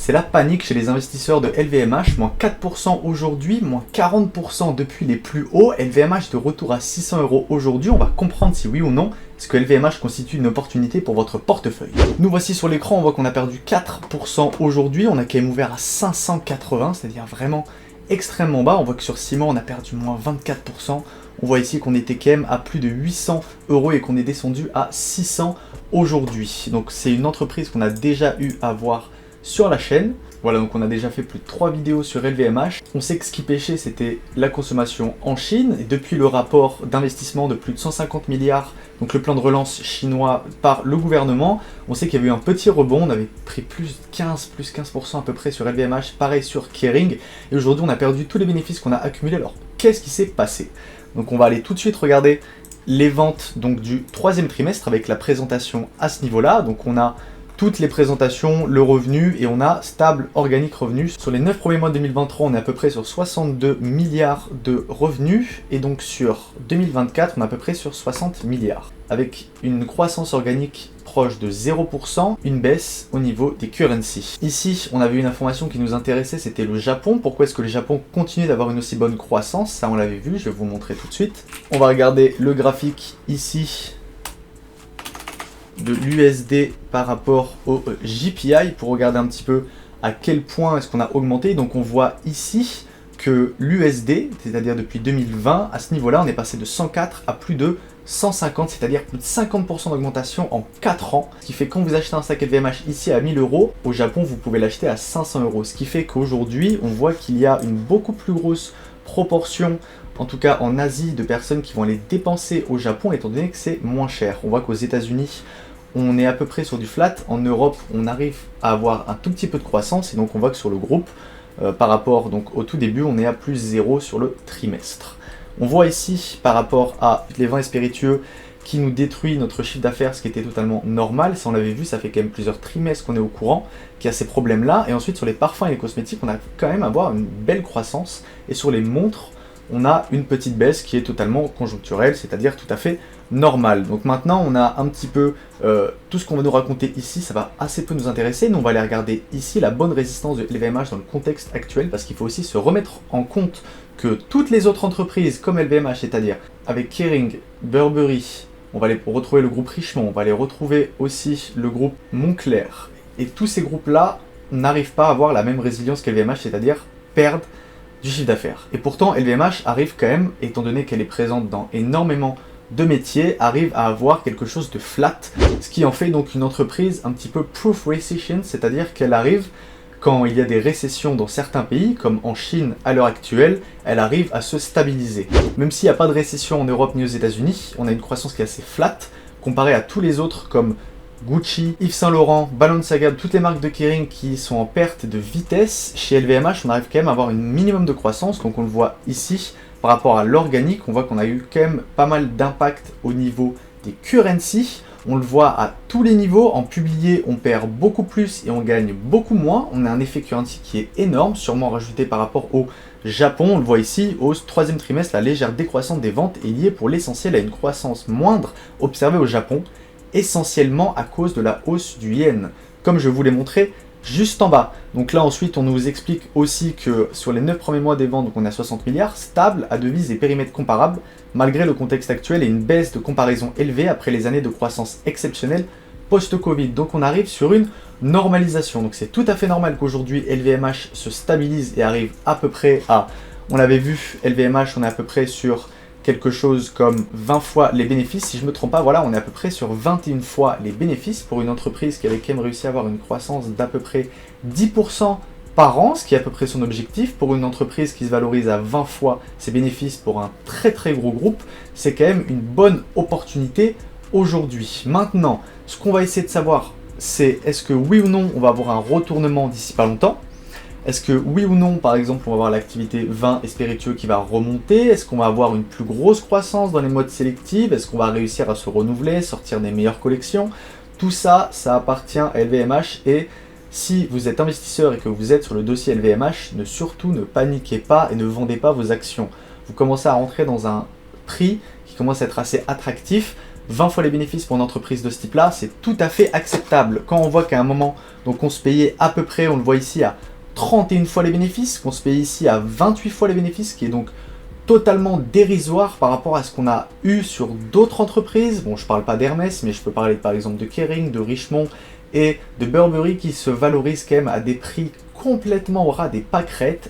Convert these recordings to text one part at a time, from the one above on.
C'est la panique chez les investisseurs de LVMH, moins 4% aujourd'hui, moins 40% depuis les plus hauts. LVMH de retour à 600 € aujourd'hui. On va comprendre si oui ou non est-ce que LVMH constitue une opportunité pour votre portefeuille. Nous voici sur l'écran, on voit qu'on a perdu 4% aujourd'hui. On a quand même ouvert à 580, c'est-à-dire vraiment extrêmement bas. On voit que sur 6 mois, on a perdu moins 24%. On voit ici qu'on était quand même à plus de 800 € et qu'on est descendu à 600 aujourd'hui. Donc c'est une entreprise qu'on a déjà eu à voir sur la chaîne. Voilà, donc on a déjà fait plus de 3 vidéos sur LVMH. On sait que ce qui pêchait, c'était la consommation en Chine. Et depuis le rapport d'investissement de plus de 150 milliards, donc le plan de relance chinois par le gouvernement, on sait qu'il y avait eu un petit rebond. On avait pris plus 15% à peu près sur LVMH, pareil sur Kering. Et aujourd'hui, on a perdu tous les bénéfices qu'on a accumulés. Alors, qu'est-ce qui s'est passé? Donc on va aller tout de suite regarder les ventes donc, du troisième trimestre avec la présentation à ce niveau-là. Donc on a toutes les présentations, le revenu, et on a stable organique revenu. Sur les 9 premiers mois de 2023, on est à peu près sur 62 milliards de revenus, et donc sur 2024, on est à peu près sur 60 milliards, avec une croissance organique proche de 0%, une baisse au niveau des currencies. Ici, on avait une information qui nous intéressait, c'était le Japon. Pourquoi est-ce que le Japon continue d'avoir une aussi bonne croissance? Ça, on l'avait vu, je vais vous le montrer tout de suite. On va regarder le graphique ici de l'USD par rapport au JPI pour regarder un petit peu à quel point est-ce qu'on a augmenté. Donc on voit ici que l'USD, c'est-à-dire depuis 2020, à ce niveau-là, on est passé de 104 à plus de 150, c'est-à-dire plus de 50% d'augmentation en 4 ans. Ce qui fait que quand vous achetez un sac LVMH ici à 1000 €, au Japon, vous pouvez l'acheter à 500 €. Ce qui fait qu'aujourd'hui, on voit qu'il y a une beaucoup plus grosse proportion, en tout cas en Asie, de personnes qui vont aller dépenser au Japon, étant donné que c'est moins cher. On voit qu'aux États-Unis, on est à peu près sur du flat. En Europe, on arrive à avoir un tout petit peu de croissance, et donc on voit que sur le groupe, par rapport donc, au tout début, on est à plus 0 sur le trimestre. On voit ici, par rapport à les vins et spiritueux, qui nous détruit notre chiffre d'affaires, ce qui était totalement normal. Ça, on l'avait vu, ça fait quand même plusieurs trimestres qu'on est au courant qu'il y a ces problèmes-là. Et ensuite, sur les parfums et les cosmétiques, on a quand même à avoir une belle croissance. Et sur les montres, on a une petite baisse qui est totalement conjoncturelle, c'est-à-dire tout à fait normale. Donc maintenant, on a un petit peu tout ce qu'on va nous raconter ici, ça va assez peu nous intéresser. Nous, on va aller regarder ici la bonne résistance de LVMH dans le contexte actuel, parce qu'il faut aussi se remettre en compte que toutes les autres entreprises comme LVMH, c'est-à-dire avec Kering, Burberry, on va aller retrouver le groupe Richemont, on va aller retrouver aussi le groupe Moncler, et tous ces groupes-là n'arrivent pas à avoir la même résilience qu'LVMH, c'est-à-dire perdre du chiffre d'affaires. Et pourtant, LVMH arrive quand même, étant donné qu'elle est présente dans énormément de métiers, arrive à avoir quelque chose de flat, ce qui en fait donc une entreprise un petit peu proof recession, c'est-à-dire qu'elle arrive, quand il y a des récessions dans certains pays, comme en Chine à l'heure actuelle, elle arrive à se stabiliser. Même s'il n'y a pas de récession en Europe ni aux États-Unis, on a une croissance qui est assez flat, comparée à tous les autres comme Gucci, Yves Saint Laurent, Balenciaga, toutes les marques de Kering qui sont en perte de vitesse. Chez LVMH, on arrive quand même à avoir un minimum de croissance, donc on le voit ici, par rapport à l'organique, on voit qu'on a eu quand même pas mal d'impact au niveau des currencies. On le voit à tous les niveaux, en publié, on perd beaucoup plus et on gagne beaucoup moins. On a un effet currency qui est énorme, sûrement rajouté par rapport au Japon. On le voit ici, au troisième trimestre, la légère décroissance des ventes est liée pour l'essentiel à une croissance moindre observée au Japon, essentiellement à cause de la hausse du yen, comme je vous l'ai montré juste en bas. Donc là ensuite on nous explique aussi que sur les 9 premiers mois des ventes, donc on a 60 milliards, stable à devises et périmètres comparables, malgré le contexte actuel et une baisse de comparaison élevée après les années de croissance exceptionnelle post-Covid. Donc on arrive sur une normalisation. Donc c'est tout à fait normal qu'aujourd'hui LVMH se stabilise et arrive à peu près à, on l'avait vu, LVMH on est à peu près sur quelque chose comme 20 fois les bénéfices, si je ne me trompe pas, voilà, on est à peu près sur 21 fois les bénéfices pour une entreprise qui avait quand même réussi à avoir une croissance d'à peu près 10% par an, ce qui est à peu près son objectif. Pour une entreprise qui se valorise à 20 fois ses bénéfices pour un très très gros groupe, c'est quand même une bonne opportunité aujourd'hui. Maintenant, ce qu'on va essayer de savoir, c'est est-ce que oui ou non on va avoir un retournement d'ici pas longtemps? Est-ce que oui ou non, par exemple, on va avoir l'activité vin et spiritueux qui va remonter? Est-ce qu'on va avoir une plus grosse croissance dans les modes sélectifs? Est-ce qu'on va réussir à se renouveler, sortir des meilleures collections? Tout ça, ça appartient à LVMH, et si vous êtes investisseur et que vous êtes sur le dossier LVMH, surtout ne paniquez pas et ne vendez pas vos actions. Vous commencez à rentrer dans un prix qui commence à être assez attractif. 20 fois les bénéfices pour une entreprise de ce type-là, c'est tout à fait acceptable. Quand on voit qu'à un moment, donc on se payait à peu près, on le voit ici, à 31 fois les bénéfices, qu'on se paye ici à 28 fois les bénéfices, qui est donc totalement dérisoire par rapport à ce qu'on a eu sur d'autres entreprises. Bon, je parle pas d'Hermès, mais je peux parler par exemple de Kering, de Richemont et de Burberry qui se valorisent quand même à des prix complètement au ras des pâquerettes.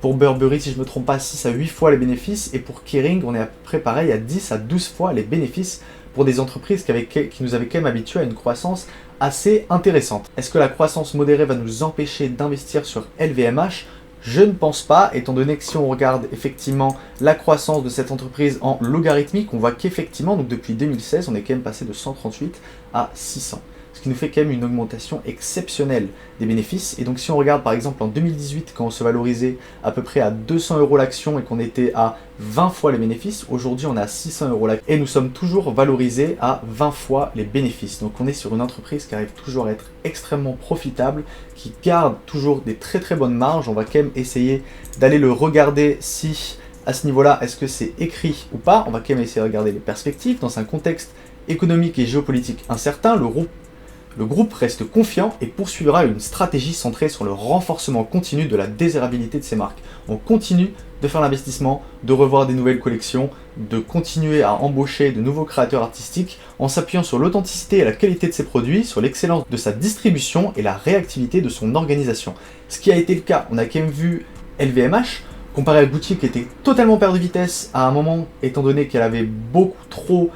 Pour Burberry, si je ne me trompe pas, 6 à 8 fois les bénéfices, et pour Kering, on est à peu près pareil à 10 à 12 fois les bénéfices pour des entreprises qui nous avaient quand même habitués à une croissance assez intéressante. Est-ce que la croissance modérée va nous empêcher d'investir sur LVMH ? Je ne pense pas, étant donné que si on regarde effectivement la croissance de cette entreprise en logarithmique, on voit qu'effectivement, donc depuis 2016, on est quand même passé de 138 à 600. Ce qui nous fait quand même une augmentation exceptionnelle des bénéfices. Et donc si on regarde par exemple en 2018, quand on se valorisait à peu près à 200 € l'action et qu'on était à 20 fois les bénéfices, aujourd'hui on est à 600 € l'action et nous sommes toujours valorisés à 20 fois les bénéfices. Donc on est sur une entreprise qui arrive toujours à être extrêmement profitable, qui garde toujours des très très bonnes marges. On va quand même essayer d'aller le regarder si à ce niveau-là, est-ce que c'est écrit ou pas. On va quand même essayer de regarder les perspectives. Dans un contexte économique et géopolitique incertain, le groupe reste confiant et poursuivra une stratégie centrée sur le renforcement continu de la désirabilité de ses marques. On continue de faire l'investissement, de revoir des nouvelles collections, de continuer à embaucher de nouveaux créateurs artistiques en s'appuyant sur l'authenticité et la qualité de ses produits, sur l'excellence de sa distribution et la réactivité de son organisation. Ce qui a été le cas, on a quand même vu LVMH, comparé à Gucci qui était totalement perdu de vitesse à un moment, étant donné qu'elle avait beaucoup trop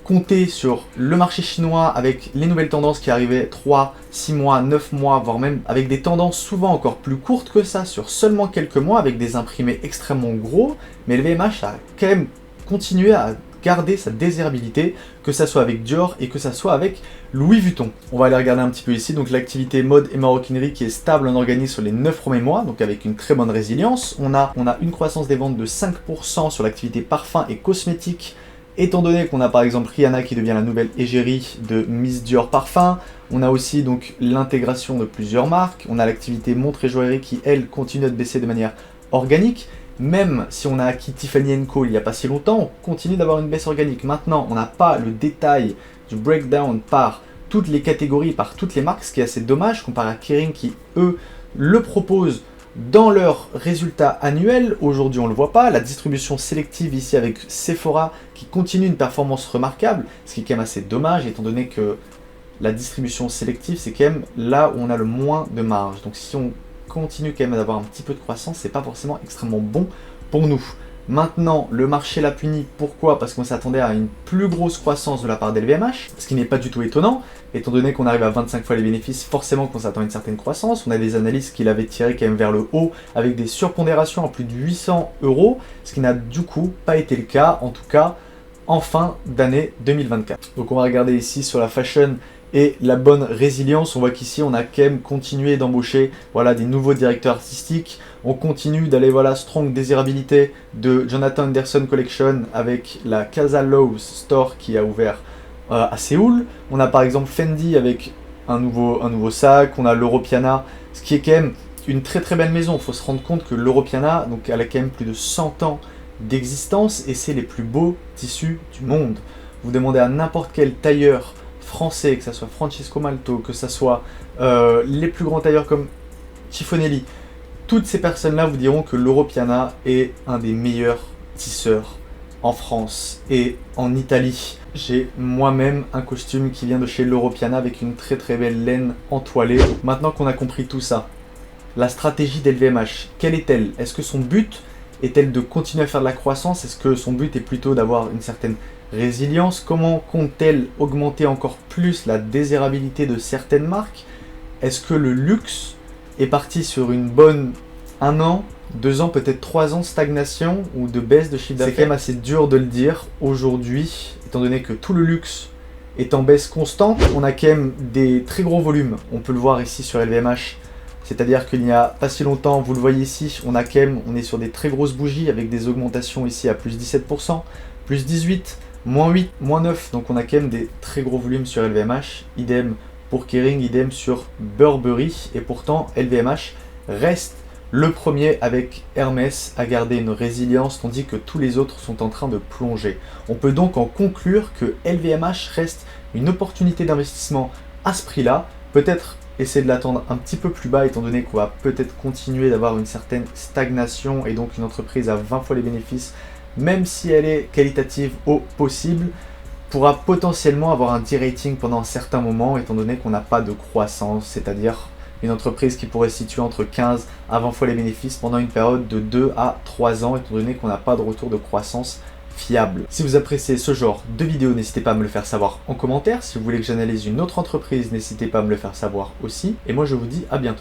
compter sur le marché chinois avec les nouvelles tendances qui arrivaient 3, 6 mois, 9 mois, voire même avec des tendances souvent encore plus courtes que ça sur seulement quelques mois avec des imprimés extrêmement gros. Mais le VMH a quand même continué à garder sa désirabilité, que ça soit avec Dior et que ça soit avec Louis Vuitton. On va aller regarder un petit peu ici, donc l'activité mode et maroquinerie qui est stable en organisme sur les 9 premiers mois, donc avec une très bonne résilience. On a une croissance des ventes de 5% sur l'activité parfum et cosmétique, étant donné qu'on a par exemple Rihanna qui devient la nouvelle égérie de Miss Dior Parfum. On a aussi donc l'intégration de plusieurs marques. On a l'activité montres et joaillerie qui, elle, continue de baisser de manière organique. Même si on a acquis Tiffany & Co il n'y a pas si longtemps, on continue d'avoir une baisse organique. Maintenant, on n'a pas le détail du breakdown par toutes les catégories, par toutes les marques, ce qui est assez dommage comparé à Kering qui, eux, le proposent dans leurs résultats annuels. Aujourd'hui, on ne le voit pas. La distribution sélective ici avec Sephora qui continue une performance remarquable, ce qui est quand même assez dommage étant donné que la distribution sélective, c'est quand même là où on a le moins de marge. Donc si on continue quand même d'avoir un petit peu de croissance, c'est pas forcément extrêmement bon pour nous. Maintenant, le marché l'a puni. Pourquoi ? Parce qu'on s'attendait à une plus grosse croissance de la part d'LVMH, ce qui n'est pas du tout étonnant, étant donné qu'on arrive à 25 fois les bénéfices, forcément qu'on s'attend à une certaine croissance. On a des analystes qui l'avaient tiré quand même vers le haut, avec des surpondérations à plus de 800 €, ce qui n'a du coup pas été le cas, en tout cas en fin d'année 2024. Donc on va regarder ici sur la fashion et la bonne résilience. On voit qu'ici on a quand même continué d'embaucher des nouveaux directeurs artistiques. On continue d'aller strong désirabilité de Jonathan Anderson Collection avec la Casa Lowe's Store qui a ouvert à Séoul. On a par exemple Fendi avec un nouveau sac. On a l'Europiana, ce qui est quand même une très très belle maison. Il faut se rendre compte que l'Europiana, donc elle a quand même plus de 100 ans d'existence et c'est les plus beaux tissus du monde. Vous demandez à n'importe quel tailleur français, que ce soit Francesco Malto, que ce soit les plus grands tailleurs comme Chiffonelli, toutes ces personnes-là vous diront que l'Europiana est un des meilleurs tisseurs en France et en Italie. J'ai moi-même un costume qui vient de chez l'Europiana avec une très très belle laine entoilée. Maintenant qu'on a compris tout ça, la stratégie d'LVMH, quelle est-elle ? Est-ce que son but est-elle de continuer à faire de la croissance ? Est-ce que son but est plutôt d'avoir une certaine résilience ? Comment compte-t-elle augmenter encore plus la désirabilité de certaines marques ? Est-ce que le luxe est parti sur une bonne 1 an, 2 ans, peut-être 3 ans de stagnation ou de baisse de chiffre d'affaires ? C'est quand même assez dur de le dire aujourd'hui, étant donné que tout le luxe est en baisse constante. On a quand même des très gros volumes, on peut le voir ici sur LVMH. C'est-à-dire qu'il n'y a pas si longtemps, vous le voyez ici, on est sur des très grosses bougies avec des augmentations ici à plus 17%, plus 18%, moins 8, moins 9. Donc on a quand même des très gros volumes sur LVMH. Idem pour Kering, idem sur Burberry. Et pourtant, LVMH reste Le premier, avec Hermès, a gardé une résilience tandis que tous les autres sont en train de plonger. On peut donc en conclure que LVMH reste une opportunité d'investissement à ce prix-là, peut-être essayer de l'attendre un petit peu plus bas étant donné qu'on va peut-être continuer d'avoir une certaine stagnation et donc une entreprise à 20 fois les bénéfices, même si elle est qualitative au possible, pourra potentiellement avoir un D-rating pendant un certain moment étant donné qu'on n'a pas de croissance, c'est-à-dire une entreprise qui pourrait se situer entre 15 à 20 fois les bénéfices pendant une période de 2 à 3 ans étant donné qu'on n'a pas de retour de croissance fiable. Si vous appréciez ce genre de vidéo, n'hésitez pas à me le faire savoir en commentaire. Si vous voulez que j'analyse une autre entreprise, n'hésitez pas à me le faire savoir aussi. Et moi je vous dis à bientôt.